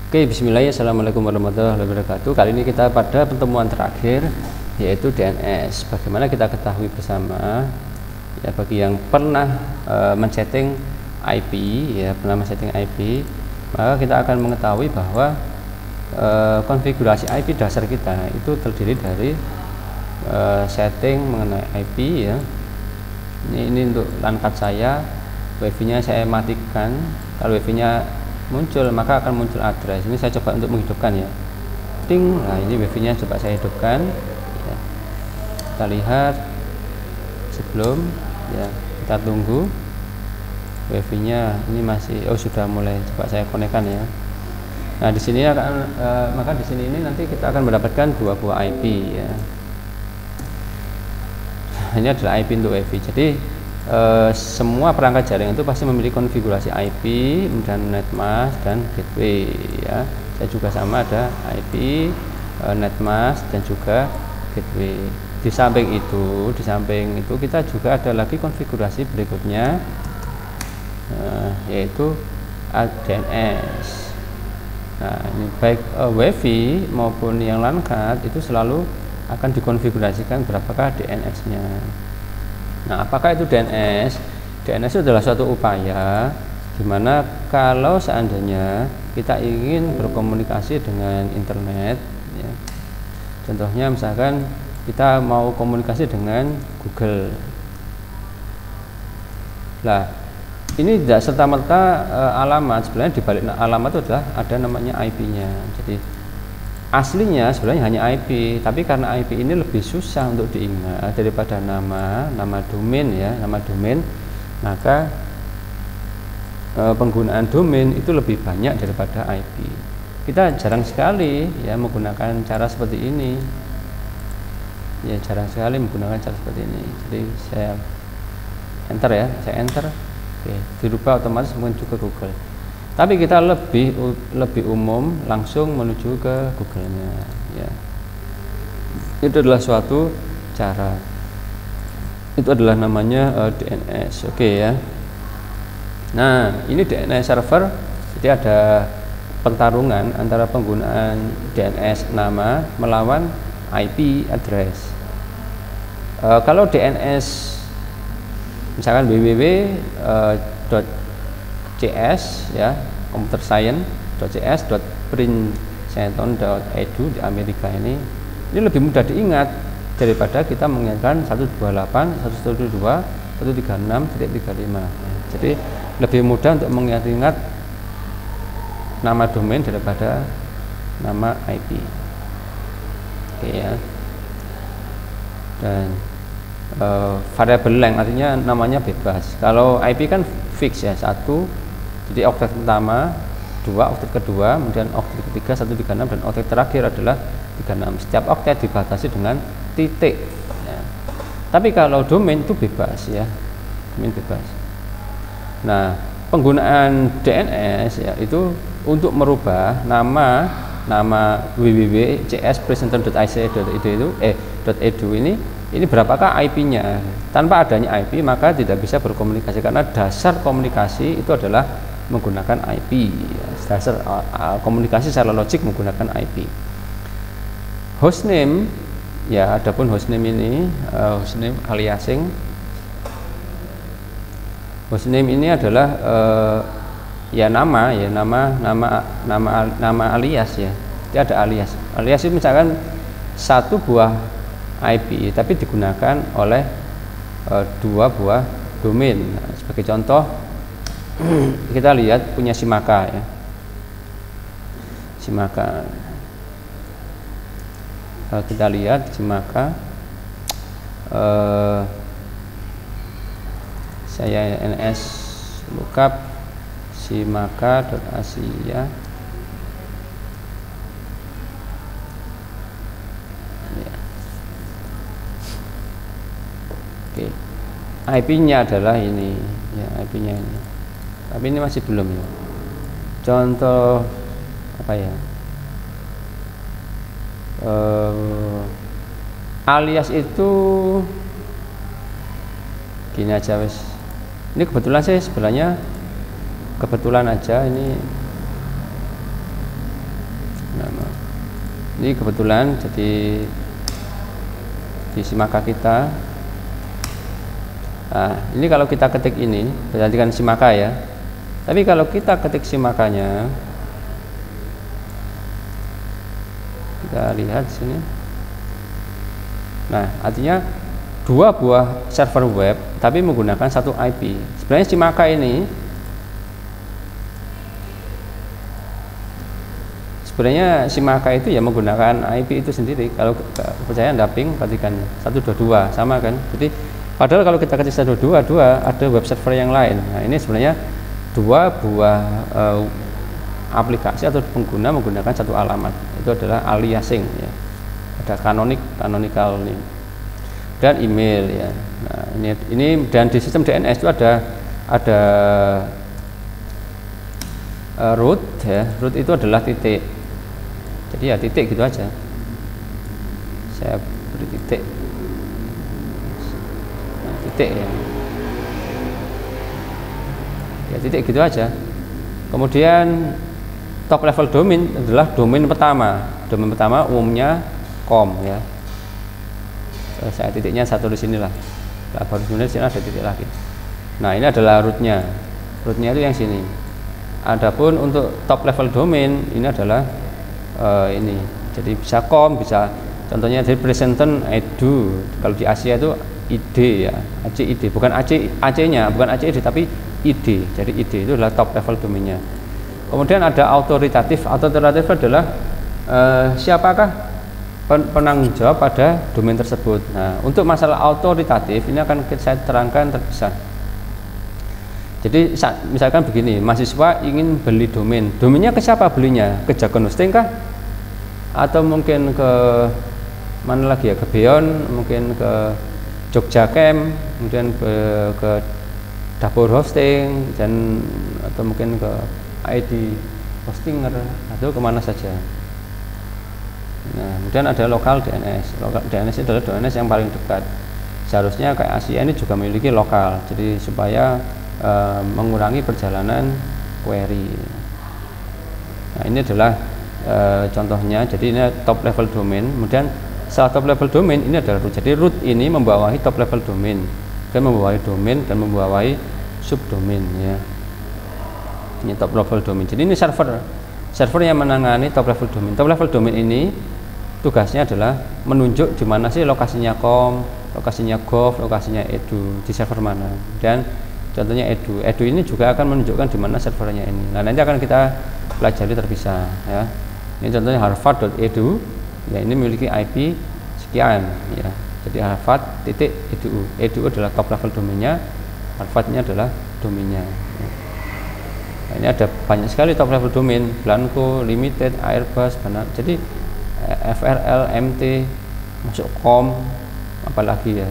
Oke, bismillah, assalamualaikum warahmatullahi wabarakatuh. Kali ini kita pada pertemuan terakhir, yaitu DNS. Bagaimana kita ketahui bersama, ya, bagi yang pernah men-setting IP, ya, pernah men-setting IP, maka kita akan mengetahui bahwa konfigurasi IP dasar kita itu terdiri dari setting mengenai IP, ya. Ini untuk LAN card saya, wifi-nya saya matikan. Kalau wifi-nya muncul maka akan muncul address. Ini saya coba untuk menghidupkan, ya, ting. Nah, ini wifi-nya coba saya hidupkan, ya. Kita lihat sebelum, ya, kita tunggu wifi-nya ini masih, sudah mulai, coba saya konekkan, ya. Nah, di sini akan maka di sini ini nanti kita akan mendapatkan dua buah IP, ya. Ini adalah IP untuk wifi. Jadi semua perangkat jaringan itu pasti memiliki konfigurasi IP dan netmask dan gateway, ya. Saya juga sama, ada IP, netmask dan juga gateway. Di samping itu kita juga ada lagi konfigurasi berikutnya, yaitu DNS. Nah, ini baik wifi maupun yang LAN card itu selalu akan dikonfigurasikan berapakah DNS-nya. Nah, apakah itu DNS? DNS itu adalah suatu upaya di mana kalau seandainya kita ingin berkomunikasi dengan internet, ya, contohnya misalkan kita mau komunikasi dengan Google. Nah, ini tidak serta-merta alamat. Sebenarnya di balik alamat itu adalah ada namanya IP-nya. Jadi aslinya sebenarnya hanya IP, tapi karena IP ini lebih susah untuk diingat daripada nama domain, ya, nama domain, maka penggunaan domain itu lebih banyak daripada IP. Kita jarang sekali, ya, menggunakan cara seperti ini, ya, jarang sekali menggunakan cara seperti ini. Jadi saya enter, ya, saya enter, oke, dirubah otomatis menuju ke Google. Tapi kita lebih umum langsung menuju ke Google-nya, ya. Itu adalah suatu cara. Itu adalah namanya DNS, oke, ya. Nah, ini DNS server. Jadi ada pertarungan antara penggunaan DNS nama melawan IP address. Kalau DNS misalkan www.cs, ya, computer science.cs, .princeton.edu di Amerika ini lebih mudah diingat daripada kita mengingatkan 128, 112, 136.35. Jadi lebih mudah untuk mengingat nama domain daripada nama IP, oke, ya. Dan variable length artinya namanya bebas. Kalau IP kan fix, ya, 1, jadi oktet pertama, 2 oktet kedua, kemudian oktet ketiga 136, dan oktet terakhir adalah 36. Setiap oktet dibatasi dengan titik, ya. Tapi kalau domain itu bebas, ya, domain bebas. Nah, penggunaan DNS, ya, itu untuk merubah nama www.cs.princeton.ic.edu ini berapakah IP-nya. Tanpa adanya IP maka tidak bisa berkomunikasi, karena dasar komunikasi itu adalah menggunakan IP, ya. Dasar komunikasi secara logik menggunakan IP. Hostname, ya, adapun hostname ini hostname aliasing. Hostname ini adalah ya nama alias, ya. Jadi ada alias. Alias itu misalkan satu buah IP tapi digunakan oleh dua buah domain. Nah, sebagai contoh kita lihat punya Simaka, ya. Simaka. Kalau kita lihat Simaka, saya ns lookup simaka.asia, ya. Oke, IP-nya adalah ini, ya, IP-nya ini. Tapi ini masih belum, ya. Contoh apa, ya, alias itu gini aja, wes. Ini kebetulan sih, sebenarnya kebetulan aja ini Ini kebetulan jadi di Simaka kita. Nah, ini kalau kita ketik ini berarti kan Simaka ya. Tapi kalau kita ketik Simakanya, kita lihat sini. Nah, artinya dua buah server web tapi menggunakan satu IP. Sebenarnya Simaka ini itu ya menggunakan IP itu sendiri. Kalau percaya Anda ping perhatikan 122 sama kan. Jadi padahal kalau kita ketik 122 ada web server yang lain. Nah, ini sebenarnya dua buah aplikasi atau pengguna menggunakan satu alamat. Itu adalah aliasing ya. Ada canonical name dan email ya. Nah, ini dan di sistem DNS itu ada root ya. Root itu adalah titik. Jadi ya titik gitu aja. Saya beri titik. Nah, titik ya. Ya titik gitu aja. Kemudian top level domain adalah domain pertama. Domain pertama umumnya com ya. Saya titiknya satu di sinilah. Nah, baru kemudian sini ada titik lagi. Nah, ini adalah rootnya. Rootnya itu yang sini. Adapun untuk top level domain ini adalah ini. Jadi bisa com, bisa contohnya dari presenten edu. Kalau di Asia itu ID ya, ACID, bukan AC-nya, bukan ACID tapi ID. Jadi ID itu adalah top level domainnya. Kemudian ada autoritatif. Autoritatif adalah siapakah penanggung jawab pada domain tersebut. Nah, untuk masalah autoritatif ini akan saya terangkan terpisah. Jadi misalkan begini, mahasiswa ingin beli domain. Domainnya ke siapa belinya? Ke Jargon Hosting kah? Atau mungkin ke mana lagi ya? Ke Beyond, mungkin ke Jogja Camp, kemudian ke Dapur Hosting, dan atau mungkin ke ID Hostinger atau kemana saja. Nah, kemudian ada lokal DNS. Lokal DNS adalah DNS yang paling dekat. Seharusnya kayak Asia ini juga memiliki lokal. Jadi supaya mengurangi perjalanan query. Nah, ini adalah contohnya. Jadi ini top level domain. Kemudian setelah top level domain ini adalah root. Jadi root ini membawahi top level domain, dan membawahi domain dan membawahi subdomain ya. Ini top level domain. Jadi ini server yang menangani top level domain. Top level domain ini tugasnya adalah menunjuk di mana sih lokasinya com, lokasinya gov, lokasinya edu, di server mana. Dan contohnya edu ini juga akan menunjukkan di mana servernya ini. Nah, nanti akan kita pelajari terpisah ya. Ini contohnya harvard.edu ya, ini memiliki IP sekian ya. Jadi harvard.edu. Edu adalah top level domainnya, Harvard-nya adalah domainnya ya. Nah, ini ada banyak sekali top level domain, Blanco, Limited, Airbus, banyak. Jadi FRL, MT, masuk com, apalagi ya,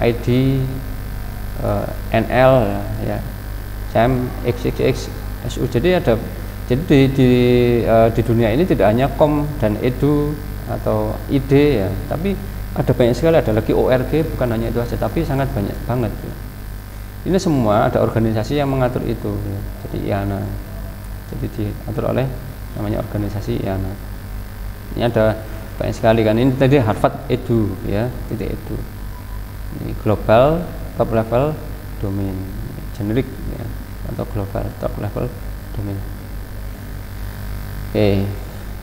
ID, NL ya, SAM, XXX, SU. Jadi ada, jadi di dunia ini tidak hanya com dan edu atau ID ya, tapi ada banyak sekali, ada lagi ORG, bukan hanya itu saja, tapi sangat banyak banget ya. Ini semua ada organisasi yang mengatur itu ya. Jadi IANA, jadi diatur oleh namanya organisasi IANA. Ini ada banyak sekali kan, ini tadi Harvard Edu ya, titik edu. Ini global top level domain, generik ya, atau global top level domain. Oke,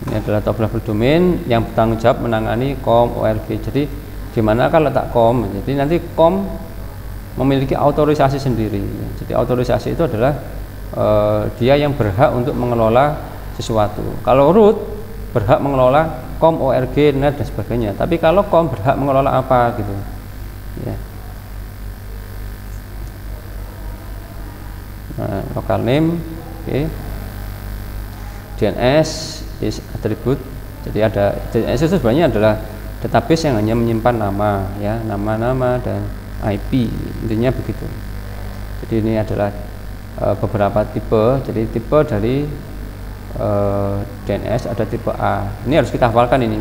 ini adalah top level domain yang bertanggung jawab menangani com, org. Jadi gimana kalau letak com? Jadi nanti com memiliki otorisasi sendiri. Jadi otorisasi itu adalah dia yang berhak untuk mengelola sesuatu. Kalau root berhak mengelola com, org, net dan sebagainya. Tapi kalau com berhak mengelola apa gitu ya. Nah, local name, oke. DNS is attribute. Jadi ada DNS itu sebenarnya adalah database yang hanya menyimpan nama ya, nama-nama dan IP, intinya begitu. Jadi ini adalah beberapa tipe. Jadi tipe dari DNS ada tipe A. Ini harus kita hafalkan ini.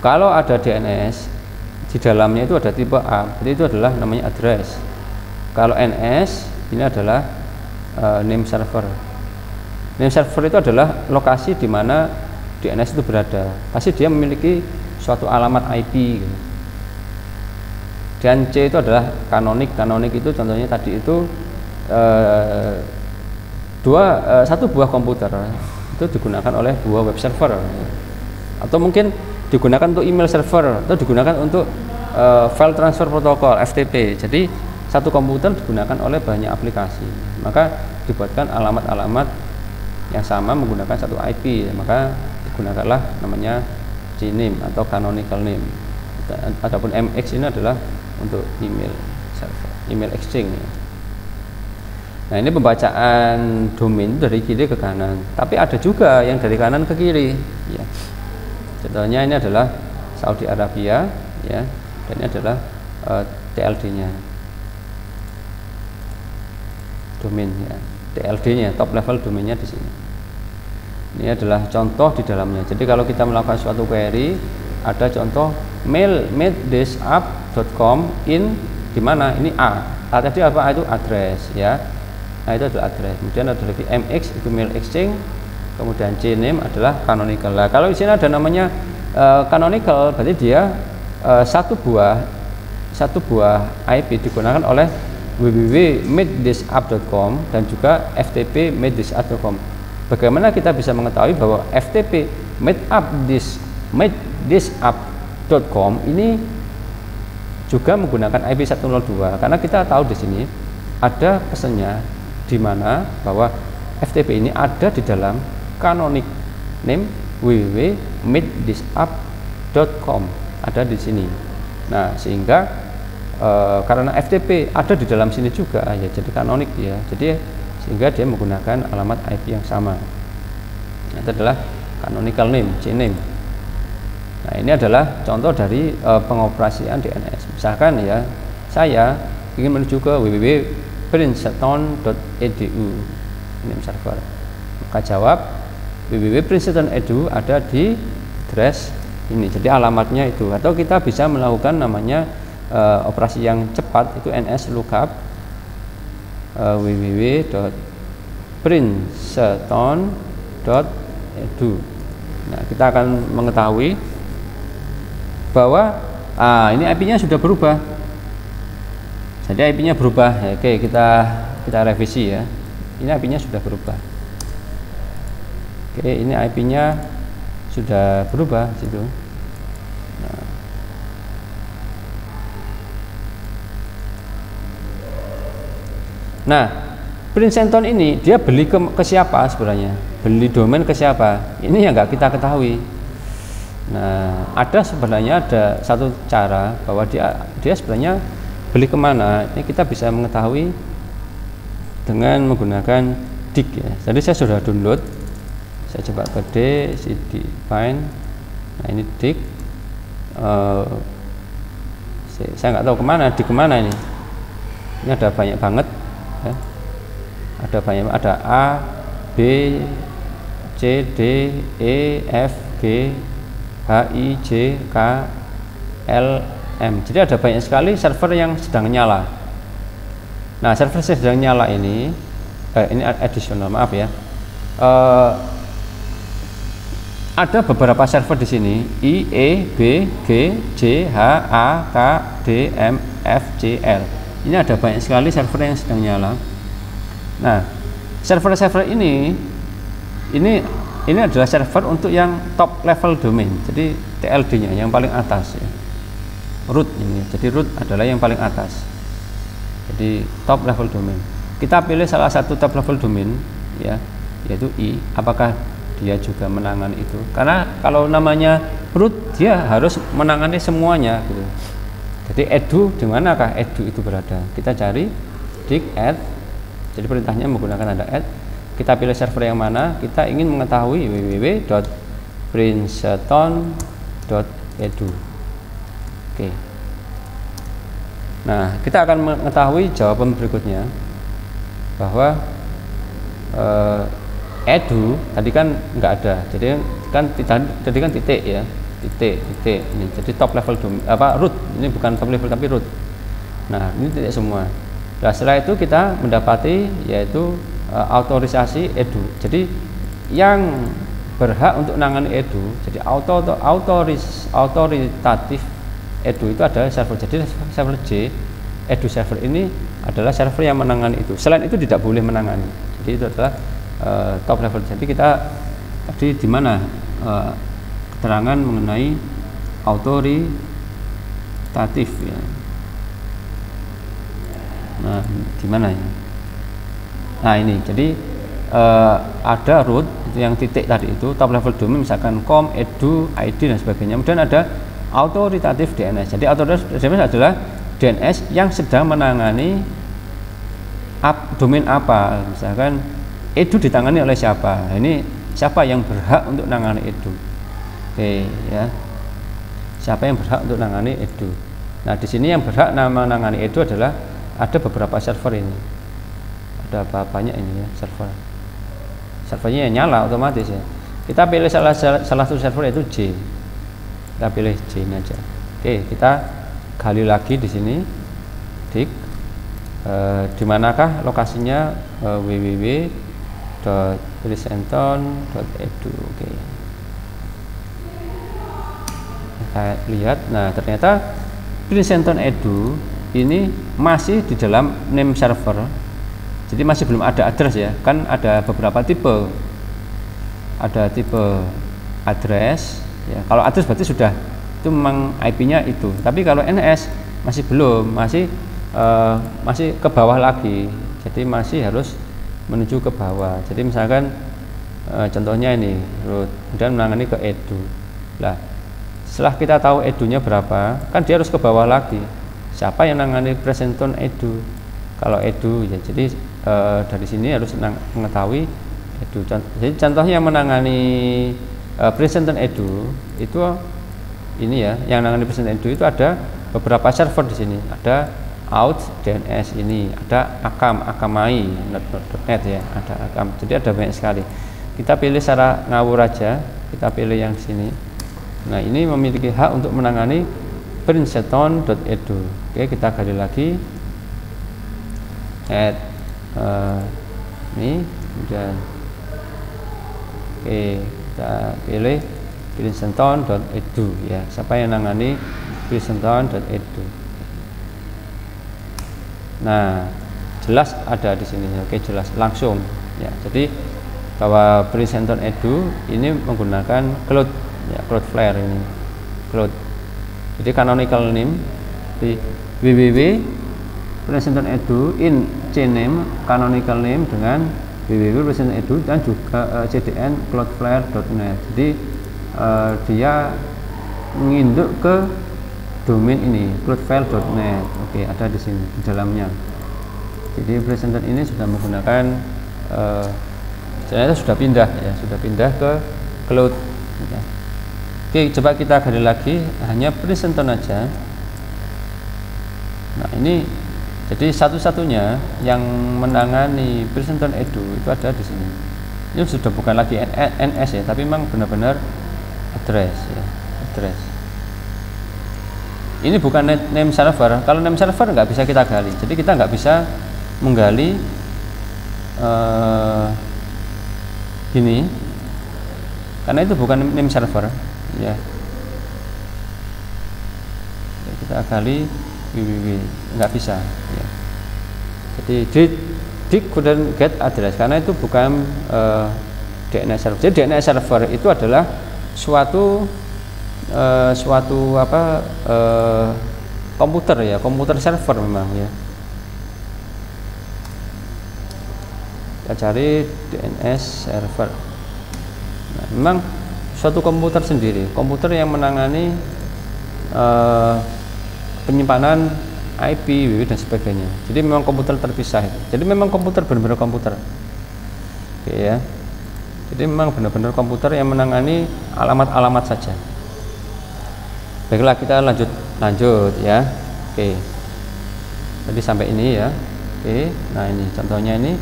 Kalau ada DNS di dalamnya itu ada tipe A, jadi itu adalah namanya address. Kalau NS ini adalah name server. Name server itu adalah lokasi di mana DNS itu berada, pasti dia memiliki suatu alamat IP gitu. Dan C itu adalah kanonik. Kanonik itu contohnya tadi itu satu buah komputer itu digunakan oleh dua web server, atau mungkin digunakan untuk email server, atau digunakan untuk file transfer protokol FTP. Jadi satu komputer digunakan oleh banyak aplikasi, maka dibuatkan alamat-alamat yang sama menggunakan satu IP, maka digunakanlah namanya CNAME atau canonical name. Adapun MX ini adalah untuk email server, email exchange. Nah, ini pembacaan domain dari kiri ke kanan, tapi ada juga yang dari kanan ke kiri ya. Contohnya ini adalah Saudi Arabia ya, dan ini adalah TLD-nya, domain ya, TLD-nya, top level domainnya di sini. Ini adalah contoh di dalamnya. Jadi kalau kita melakukan suatu query, ada contoh mail.thisApp.com in di mana ini A. Tadi apa? Itu address ya. Nah, itu adalah address. Kemudian ada lagi MX itu mail exchange. Kemudian CNAME adalah canonical. Nah, kalau di sini ada namanya canonical, berarti dia satu buah IP digunakan oleh www.meetthisapp.com dan juga FTP meetthisapp.com. Bagaimana kita bisa mengetahui bahwa FTP meetthisapp.com ini juga menggunakan IP 102? Karena kita tahu di sini ada pesannya di mana bahwa FTP ini ada di dalam canonic name www.meetthisapp.com, ada di sini. Nah, sehingga karena FTP ada di dalam sini juga ya, jadi canonic ya. Jadi sehingga dia menggunakan alamat IP yang sama. Nah, itu adalah canonical name, CNAME. Nah, ini adalah contoh dari pengoperasian DNS. Misalkan ya, saya ingin menuju ke www.princeton.edu name server, maka jawab www.princeton.edu ada di address ini, jadi alamatnya itu. Atau kita bisa melakukan namanya operasi yang cepat, itu NS lookup www.princeton.edu. Nah, kita akan mengetahui bahwa ini IP-nya sudah berubah. Jadi IP-nya berubah. Ya, oke, kita revisi ya. Ini IP-nya sudah berubah. Oke, ini IP-nya sudah berubah situ. Nah, Princeton ini dia beli ke siapa sebenarnya? Beli domain ke siapa? Ini yang nggak kita ketahui. Nah, sebenarnya ada satu cara bahwa dia sebenarnya beli kemana. Ini kita bisa mengetahui dengan menggunakan dig ya. Jadi saya sudah download. Saya coba ke D, cd find. Nah, ini dig. Saya nggak tahu kemana, dig kemana ini. Ini ada banyak banget. Ya. Ada banyak, ada A, B, C, D, E, F, G, H, I, J, K, L, M. Jadi ada banyak sekali server yang sedang nyala. Nah, server yang sedang nyala ini additional, maaf ya. Ada beberapa server di sini, I, E, B, G, J, H, A, K, D, M, F, J, L. Ini ada banyak sekali server yang sedang nyala. Nah, server-server ini adalah server untuk yang top level domain. Jadi TLD-nya yang paling atas ya. Root ini. Jadi root adalah yang paling atas. Jadi top level domain. Kita pilih salah satu top level domain ya, yaitu I. Apakah dia juga menangani itu? Karena kalau namanya root, dia harus menangani semuanya gitu. Jadi edu, di manakah edu itu berada? Kita cari dig add. Jadi perintahnya menggunakan ada add. Kita pilih server yang mana? Kita ingin mengetahui www.princeton.edu. Oke. Nah, kita akan mengetahui jawaban berikutnya bahwa edu tadi kan nggak ada. Jadi kan titik ya. Titik ini jadi top level root, ini bukan top level tapi root. Nah, ini titik semua. Nah, setelah itu kita mendapati yaitu autorisasi edu. Jadi yang berhak untuk menangani edu, jadi autoritatif edu itu adalah server. Jadi server J, edu server ini adalah server yang menangani itu. Selain itu tidak boleh menangani. Jadi itu adalah top level. Jadi kita tadi di mana keterangan mengenai autoritatif ya. Nah, di mana ya? Nah, ini. Jadi ada root yang titik tadi itu top level domain, misalkan com, edu, id dan sebagainya. Kemudian ada autoritatif DNS. Jadi autoritatif DNS adalah DNS yang sedang menangani domain apa. Misalkan edu ditangani oleh siapa. Nah, ini siapa yang berhak untuk menangani edu. Oke ya. Siapa yang berhak untuk menangani edu. Nah, di sini yang berhak menangani edu adalah ada beberapa server ini. Ada banyak ini ya server. Servernya nyala otomatis ya. Kita pilih salah satu server yaitu J. Kita pilih J ini aja. Oke, kita gali lagi di sini. Di manakah lokasinya? www.princeton.edu. Oke. Kita lihat. Nah, ternyata Princeton.edu ini masih di dalam name server. Jadi masih belum ada address ya, kan ada beberapa tipe. Ada tipe address ya. Kalau address berarti sudah, itu memang IP-nya itu. Tapi kalau NS masih belum, masih ke bawah lagi. Jadi masih harus menuju ke bawah. Jadi misalkan contohnya ini root, kemudian menangani ke edu. Lah, setelah kita tahu edunya berapa, kan dia harus ke bawah lagi. Siapa yang menangani Princeton edu? Kalau edu ya, jadi dari sini harus mengetahui edu. Jadi contohnya yang menangani Princeton edu itu ini ya, yang menangani Princeton edu itu ada beberapa server di sini. Ada out DNS ini, ada akamai.net ya, ada akam. Jadi ada banyak sekali. Kita pilih secara ngawur aja, kita pilih yang di sini. Nah, ini memiliki hak untuk menangani Princeton.edu. Oke, kita gali lagi. Add ini kemudian oke, kita pilih Princeton.edu ya. Siapa yang menangani Princeton.edu? Nah, jelas ada di sini. Oke, jelas langsung ya. Jadi bahwa Princeton.edu ini menggunakan cloud ya, Cloudflare ini. Cloud. Jadi canonical name di www.Princeton.edu in cname canonical name dengan www.Princeton.edu dan juga cdn cloudflare.net. Jadi dia menginduk ke domain ini cloudflare.net. Oke, ada di sini di dalamnya. Jadi Princeton ini sudah menggunakan ternyata sudah pindah ya, sudah pindah ke cloud ya. Oke, coba kita gali lagi hanya Princeton aja. Nah, ini jadi satu-satunya yang menangani Princeton.edu itu ada di sini. Ini sudah bukan lagi NS ya, tapi memang benar-benar address ya, address. Ini bukan name server. Kalau name server nggak bisa kita gali. Jadi kita nggak bisa menggali gini, karena itu bukan name server ya. Kita gali nggak bisa ya. Jadi dig couldn't get address karena itu bukan DNS server. Jadi DNS server itu adalah suatu komputer ya, komputer server memang ya. Kita cari DNS server. Nah, memang suatu komputer sendiri, komputer yang menangani penyimpanan IP, WW dan sebagainya. Jadi memang komputer terpisah itu. Jadi memang komputer benar-benar komputer. Oke ya. Jadi memang benar-benar komputer yang menangani alamat-alamat saja. Baiklah, kita lanjut ya. Oke. Jadi sampai ini ya. Oke. Nah, ini contohnya ini.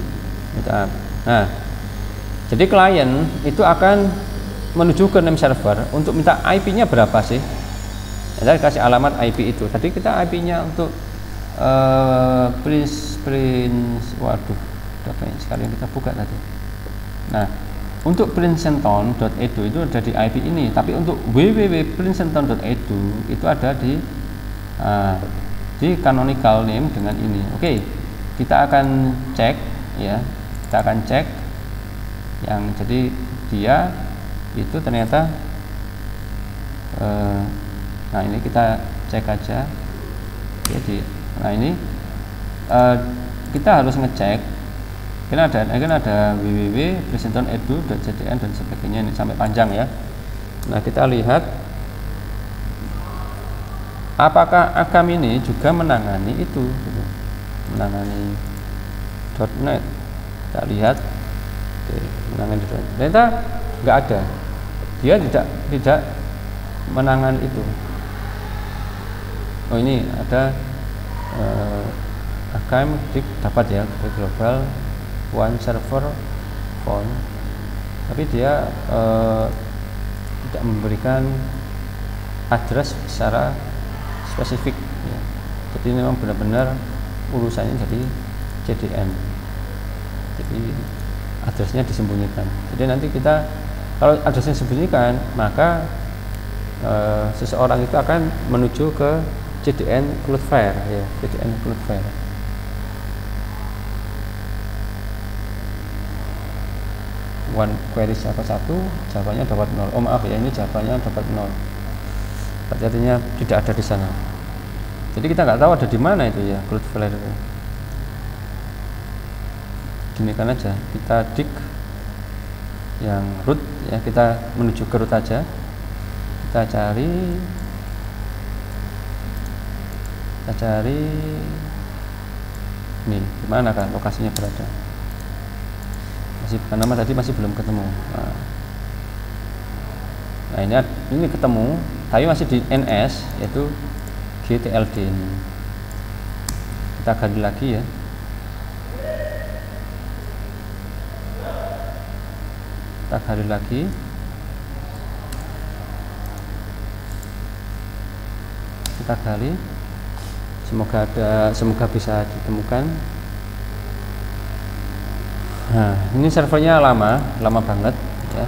Nah, jadi klien itu akan menuju ke name server untuk minta IP-nya berapa sih? Kita kasih alamat IP itu. Tadi kita IP-nya untuk waduh, udah banyak sekali yang kita buka tadi. Nah, untuk princeton.edu itu ada di IP ini, tapi untuk www.princeton.edu itu ada di canonical name dengan ini. Oke, kita akan cek ya, kita akan cek yang jadi dia itu ternyata nah ini kita cek aja jadi nah ini kita harus ngecek kan ada www.princeton.edu.cdn dan sebagainya, ini sampai panjang ya. Nah kita lihat apakah AKAM ini juga menangani itu gitu. Menangani .NET. Kita lihat menangani .NET. Ternyata nggak ada, dia tidak menangani itu. Oh ini ada AKAM dapat ya ke global one server phone, tapi dia tidak memberikan address secara spesifik ya. Jadi memang benar-benar urusannya jadi CDN, jadi addressnya disembunyikan. Jadi nanti kita kalau addressnya disembunyikan, maka seseorang itu akan menuju ke CDN Cloudflare ya, CDN Cloudflare. One query Java 1, Javanya dapat 0. Oh maaf ya, ini Javanya dapat 0. Berarti artinya tidak ada di sana. Jadi kita nggak tahu ada di mana itu ya Cloudflare itu. Gini kan aja, kita dig yang root ya, kita menuju ke root aja. Kita cari nih di mana kan lokasinya berada. Masih nama tadi masih belum ketemu. Nah ini ketemu, tapi masih di NS yaitu GTLD ini. Kita gali lagi ya. Kita gali lagi. Kita gali. Semoga bisa ditemukan. Nah, ini servernya lama banget ya.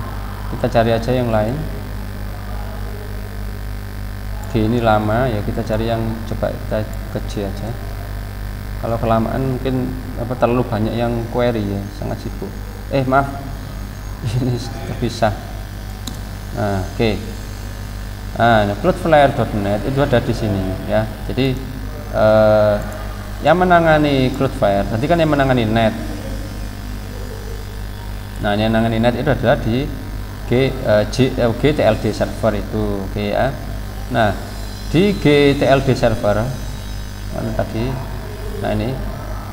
Kita cari aja yang lain. G ini lama ya, kita cari yang coba kita ke J aja. Kalau kelamaan mungkin terlalu banyak yang query ya, sangat sibuk. Maaf. Ini terpisah. Nah, oke. Nah, Cloudflare.net itu ada di sini ya. Jadi yang menangani Cloudflare, nanti kan yang menangani net. Nah, yang menangani net itu adalah di GTLD server itu, oke ya. Nah, di GTLD server mana tadi? Nah, ini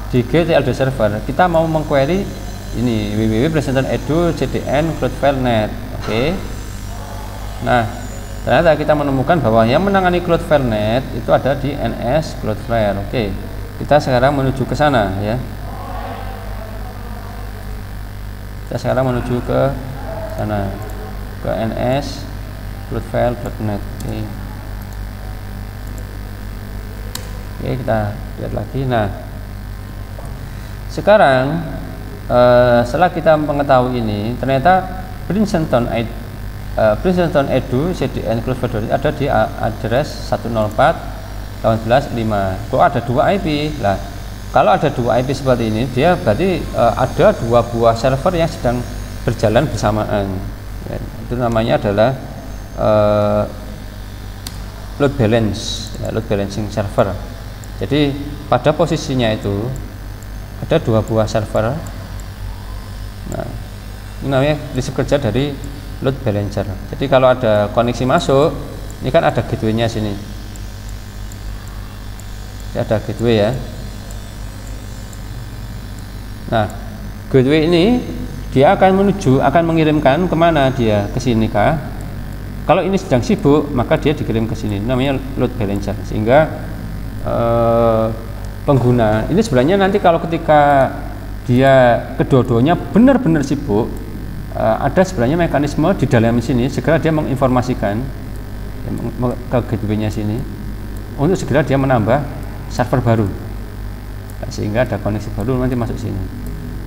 di GTLD server kita mau mengquery ini www.princeton.edu cdn Cloudflare net, oke. Nah, ternyata kita menemukan bahwa yang menangani Cloudflare net itu ada di NS Cloudflare, oke. Kita sekarang menuju ke sana ya. Kita sekarang menuju ke sana, ke NS Cloudflare.net. Oke, kita lihat lagi. Nah, sekarang setelah kita mengetahui ini, ternyata Princeton.edu cdn Cloudflare ada di address 104.18.5. Kok ada 2 IP lah? Kalau ada 2 IP seperti ini, dia berarti ada 2 buah server yang sedang berjalan bersamaan ya, itu namanya adalah load balance ya, load balancing server. Jadi pada posisinya itu ada 2 buah server. Nah, ini namanya prinsip kerja dari load balancer. Jadi kalau ada koneksi masuk, ini kan ada gateway-nya sini. Jadi ada gateway ya. Nah, gateway ini dia akan mengirimkan kemana dia, ke sini kah? Kalau ini sedang sibuk, maka dia dikirim ke sini. Namanya load balancer. Sehingga pengguna ini sebenarnya nanti kalau ketika dia kedua-duanya benar-benar sibuk, ada sebenarnya mekanisme di dalam sini segera dia menginformasikan ke gateway-nya sini untuk segera dia menambah server baru. Sehingga ada koneksi baru nanti masuk sini.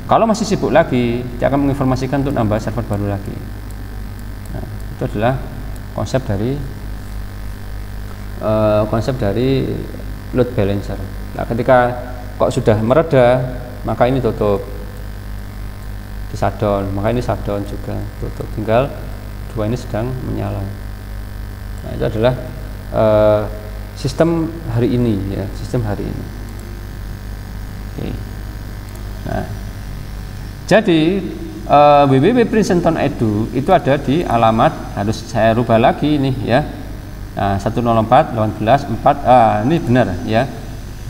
Kalau masih sibuk lagi, dia akan menginformasikan untuk nambah server baru lagi. Nah, itu adalah konsep dari load balancer. Nah, ketika kok sudah mereda, maka ini tutup, di shutdown, maka ini shutdown juga tutup, tinggal dua ini sedang menyala. Nah, itu adalah sistem hari ini ya, sistem hari ini. Oke. Nah, jadi www.princeton.edu itu ada di alamat, harus saya rubah lagi nih ya. Nah, 104.18.4 ini benar ya,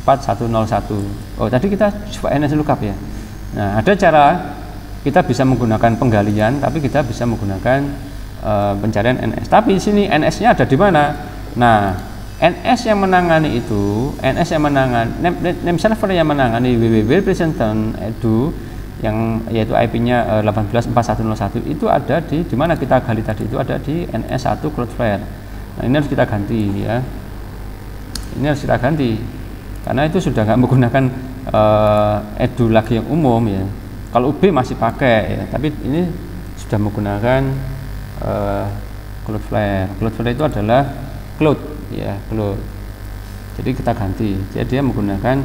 4101. Oh, tadi kita coba NS lookup ya. Nah, ada cara kita bisa menggunakan penggalian, tapi kita bisa menggunakan pencarian NS. Tapi di sini NS-nya ada di mana? Nah, NS yang menangani itu, NS yang menangani name server yang menangani www.princeton.edu yang yaitu IP-nya 18.4101 itu ada di mana kita gali tadi, itu ada di NS1 Cloudflare. Nah, ini harus kita ganti ya. Ini harus kita ganti karena itu sudah nggak menggunakan edu lagi yang umum ya. Kalau UB masih pakai ya, tapi ini sudah menggunakan Cloudflare. Cloudflare itu adalah cloud ya, cloud. Jadi kita ganti. Jadi dia menggunakan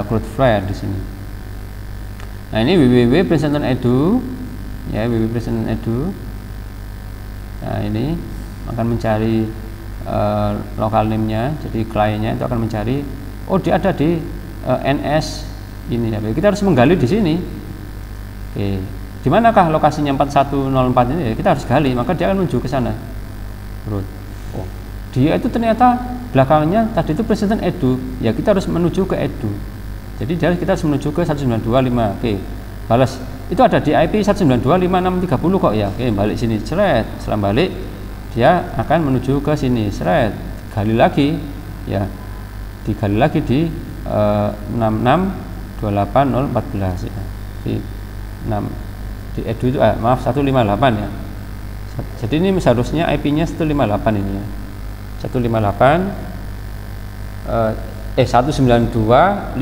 Cloudflare di sini. Nah, ini www.princeton.edu ya, www.princeton.edu. Nah, ini akan mencari lokal name-nya, jadi kliennya itu akan mencari, oh dia ada di NS ini ya. Kita harus menggali di sini. Oke, di manakah lokasinya 4104 ini ya, kita harus gali, maka dia akan menuju ke sana. Oh, dia itu ternyata belakangnya tadi itu Princeton.edu ya, kita harus menuju ke edu. Jadi kita harus menuju ke 192.5. Oke, balas itu ada di IP 192.5.630 kok ya. Oke, balik sini, seret, setelah balik dia akan menuju ke sini, seret, gali lagi ya, digali lagi di 66.28.014 ya. Di 6 di edu itu maaf 158 ya. Jadi ini seharusnya IP-nya 158 ini ya. 192.5.630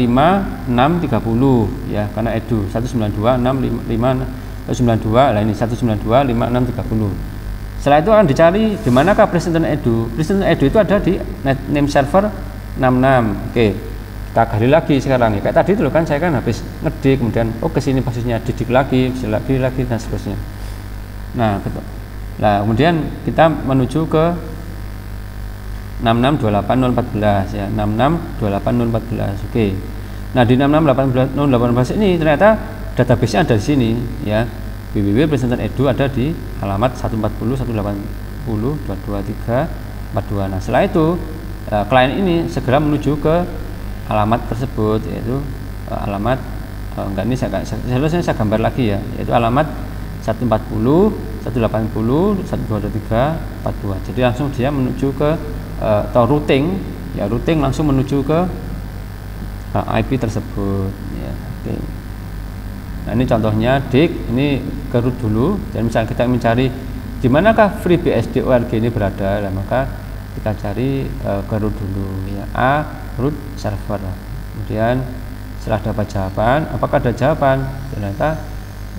ya, karena edu 192.655.92. Nah, ini 192.5.630. Setelah itu akan dicari di manakah Princeton.edu. Princeton.edu itu ada di name server 66. Oke, kita gali lagi sekarang ya. Kayak tadi itu kan saya kan habis ngedik, kemudian ke sini posisinya, didik lagi, lagi dan seterusnya. Nah, kemudian kita menuju ke 66.28.014 ya, 66.28.014. Oke. Nah, di 66.28.014 ini ternyata database-nya ada di sini ya. www.princeton.edu ada di alamat 140, 180, 223, 42. Nah, setelah itu klien ini segera menuju ke alamat tersebut, yaitu alamat enggak, ini seharusnya saya gambar lagi ya, yaitu alamat 140, 180, 1223, 42. Jadi langsung dia menuju ke atau routing ya, routing langsung menuju ke IP tersebut ya. Oke. Nah, ini contohnya dik, ini ke root dulu, dan misalnya kita mencari di manakah FreeBSD org ini berada, nah, maka kita cari ke root dulu ya, root server. Kemudian setelah dapat jawaban, apakah ada jawaban? Ternyata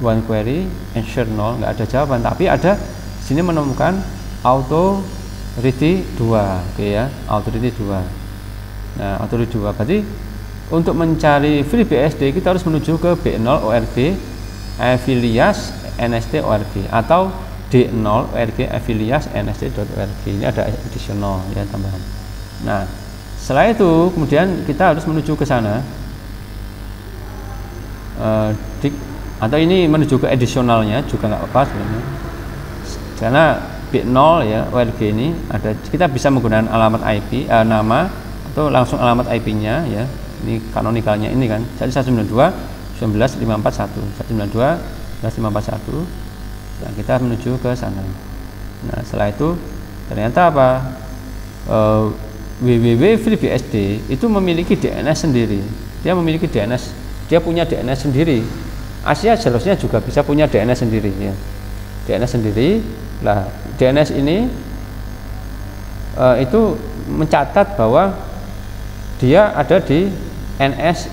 one query answer null, nggak ada jawaban, tapi ada sini menemukan authority 2. Oke ya, authority 2. Nah, authority 2 berarti untuk mencari FreeBSD kita harus menuju ke B0 org affilias nst org atau D0 org affilias nst.org. Ini ada additional ya, tambahan. Nah, setelah itu kemudian kita harus menuju ke sana atau ini menuju ke additionalnya juga nggak apa-apa sebenarnya, karena B0 ya org ini ada, kita bisa menggunakan alamat IP nama atau langsung alamat IP-nya ya. Ini kanonikalnya ini kan 192.19.541 192.19.541. Nah, kita menuju ke sana. Nah, setelah itu ternyata apa, www.freebsd itu memiliki DNS sendiri. Dia memiliki DNS, dia punya DNS sendiri. Asia seharusnya juga bisa punya DNS sendiri ya. DNS sendiri lah. DNS ini itu mencatat bahwa dia ada di NS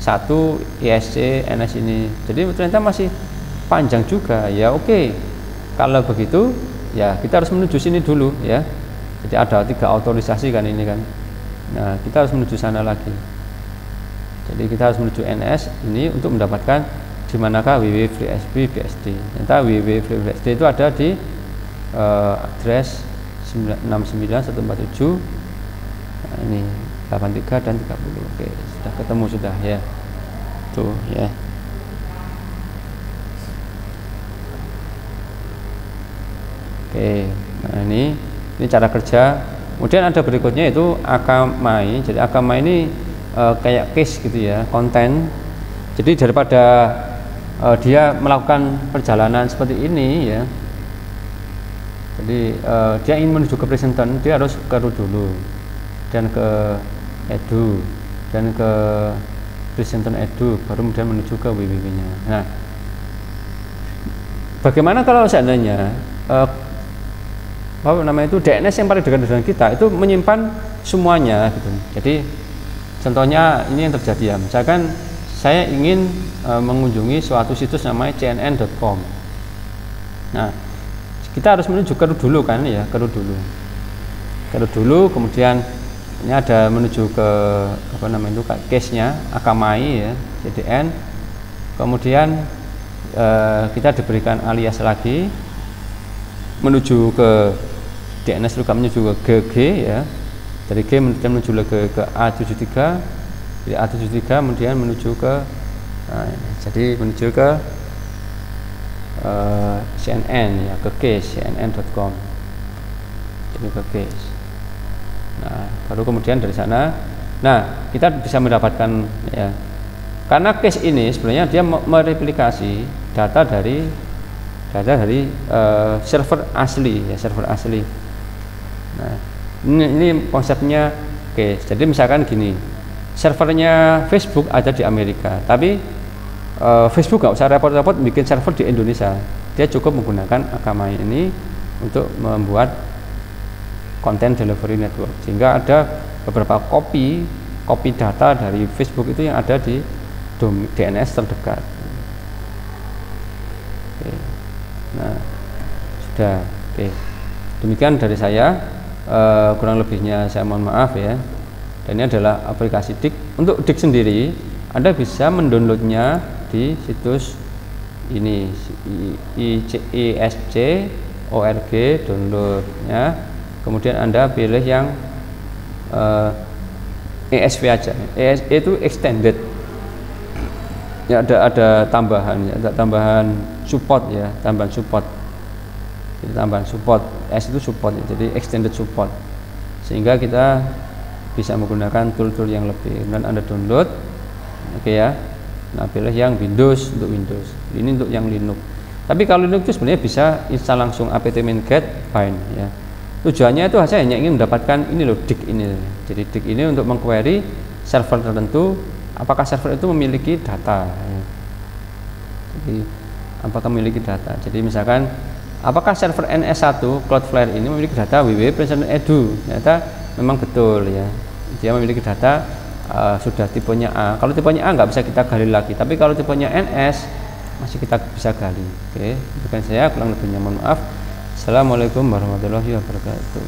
satu ISC NS ini. Jadi ternyata masih panjang juga ya. Oke, kalau begitu ya kita harus menuju sini dulu ya. Jadi ada 3 otorisasi kan ini kan. Nah kita harus menuju sana lagi. Jadi kita harus menuju NS ini untuk mendapatkan di manakah www.freesb BSD. Ternyata www.freesb itu ada di address 69147. Nah, ini 83 dan 30. Oke, sudah ketemu sudah ya. Tuh ya. Oke, nah ini cara kerja. Kemudian ada berikutnya itu Akamai. Jadi Akamai ini kayak case gitu ya, konten. Jadi daripada dia melakukan perjalanan seperti ini ya, jadi dia ingin menuju ke Princeton, dia harus ke root dulu dan ke edu dan ke Princeton edu, baru kemudian menuju ke www-nya. Nah, bagaimana kalau seandainya apa namanya itu DNS yang paling dekat dengan kita itu menyimpan semuanya gitu. Jadi contohnya ini yang terjadi ya, misalkan saya ingin mengunjungi suatu situs namanya cnn.com. Nah, kita harus menuju ke root dulu kan ya, ke root dulu, kemudian ini ada menuju ke apa namanya itu case-nya Akamai ya, CDN. Kemudian kita diberikan alias lagi menuju ke DNS, juga menuju ke GG ya, dari G menuju ke A73, dari A73 kemudian menuju ke jadi menuju ke CNN ya, ke case cnn.com, jadi ke case. Nah baru kemudian dari sana, nah kita bisa mendapatkan ya, karena case ini sebenarnya dia mereplikasi data dari server asli ya, server asli. Nah ini konsepnya case. Jadi misalkan gini, servernya Facebook ada di Amerika, tapi Facebook nggak usah repot-repot bikin server di Indonesia, dia cukup menggunakan Akamai ini untuk membuat content delivery network, sehingga ada beberapa copy data dari Facebook itu yang ada di DNS terdekat. Oke. Nah sudah, oke. Demikian dari saya, kurang lebihnya saya mohon maaf ya. Dan ini adalah aplikasi DIK. Untuk DIK sendiri Anda bisa mendownloadnya di situs ini ISC.org downloadnya. Kemudian Anda pilih yang ESV aja. ESV itu extended. Ya ada tambahan ya, ada tambahan support ya, tambahan support. Jadi tambahan support, S itu support ya, jadi extended support. Sehingga kita bisa menggunakan tool-tool yang lebih, dan Anda download. Oke ya. Nah, pilih yang Windows untuk Windows. Ini untuk yang Linux. Tapi kalau Linux itu sebenarnya bisa install langsung apt-get bind ya. Tujuannya itu hanya ingin mendapatkan ini loh, DIK ini. Jadi DIK ini untuk mengquery server tertentu, apakah server itu memiliki data ya. Jadi apakah memiliki data. Jadi misalkan apakah server NS1 Cloudflare ini memiliki data www.princeton.edu. Ternyata memang betul ya, dia memiliki data sudah tipenya A. Kalau tipenya A nggak bisa kita gali lagi, tapi kalau tipenya NS masih kita bisa gali. Oke, bukan saya, kurang lebihnya mohon maaf. Assalamualaikum warahmatullahi wabarakatuh.